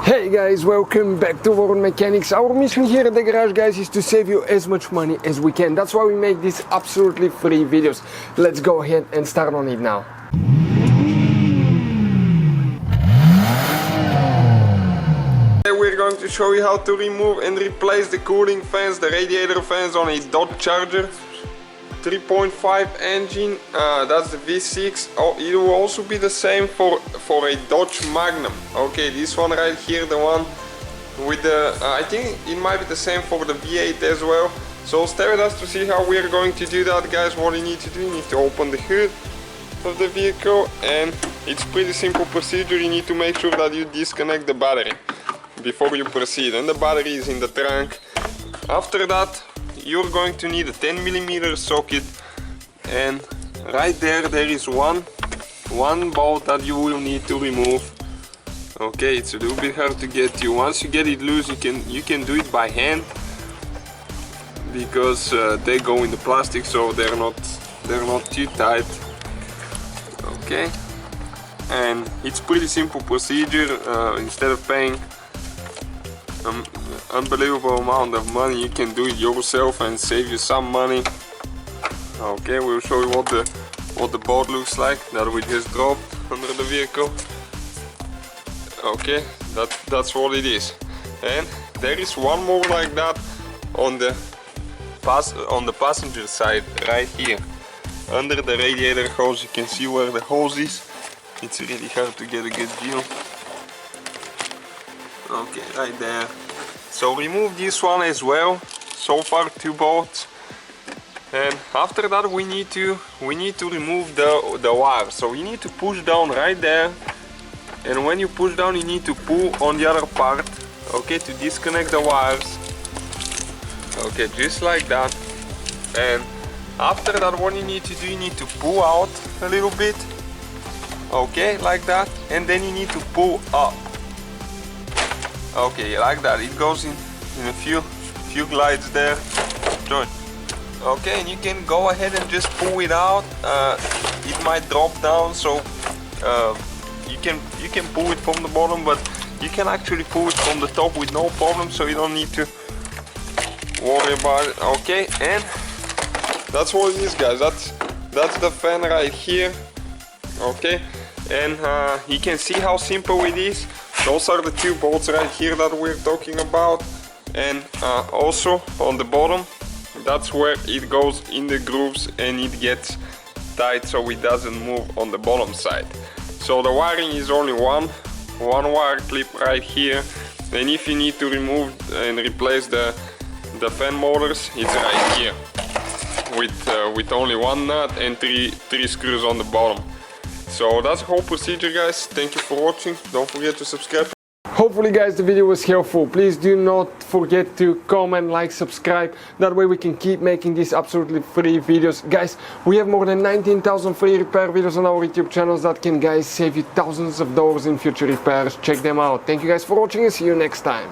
Hey guys, welcome back to World Mechanics. Our mission here at the garage, guys, is to save you as much money as we can. That's why we make these absolutely free videos. Let's go ahead and start on it now. We're going to show you how to remove and replace the cooling fans, the radiator fans on a Dodge Charger 3.5 engine. That's the V6. Oh, it will also be the same for a Dodge Magnum. Okay, this one right here, the one with the I think it might be the same for the V8 as well. So stay with us to see how we're going to do that, guys. What you need to do, you need to open the hood of the vehicle, and it's pretty simple procedure. You need to make sure that you disconnect the battery before you proceed, and the battery is in the trunk. After that, you're going to need a 10mm socket, and right there is one bolt that you will need to remove. Okay, it's a little bit hard to get to. Once you get it loose, you can do it by hand, because they go in the plastic, so they're not too tight. Okay, and it's pretty simple procedure. Instead of paying unbelievable amount of money, you can do it yourself and save you some money. Okay, we'll show you what the bolt looks like that we just dropped under the vehicle. Okay, that's what it is. And there is one more like that on the passenger side right here, under the radiator hose. You can see where the hose is. It's really hard to get a good view. Okay, right there. So remove this one as well. So far 2 bolts. And after that we need to remove the wire. So you need to push down right there, and when you push down you need to pull on the other part, okay, to disconnect the wires. Okay, just like that. And after that, what you need to do, you need to pull out a little bit, okay, like that, and then you need to pull up. Okay, like that. It goes in a few glides there. Okay, and you can go ahead and just pull it out. It might drop down, so you can pull it from the bottom, but you can actually pull it from the top with no problem, so you don't need to worry about it. Okay, and that's what it is, guys. That's the fan right here. Okay, and you can see how simple it is. Those are the 2 bolts right here that we're talking about, and also on the bottom, that's where it goes in the grooves and it gets tight so it doesn't move on the bottom side. So the wiring is only one wire clip right here, and if you need to remove and replace the fan motors, it's right here with only 1 nut and 3 screws on the bottom. So that's the whole procedure, guys. Thank you for watching. Don't forget to subscribe. Hopefully, guys, the video was helpful. Please do not forget to comment, like, subscribe. That way we can keep making these absolutely free videos. Guys, we have more than 19,000 free repair videos on our YouTube channels that can, guys, save you thousands of dollars in future repairs. Check them out. Thank you guys for watching and see you next time.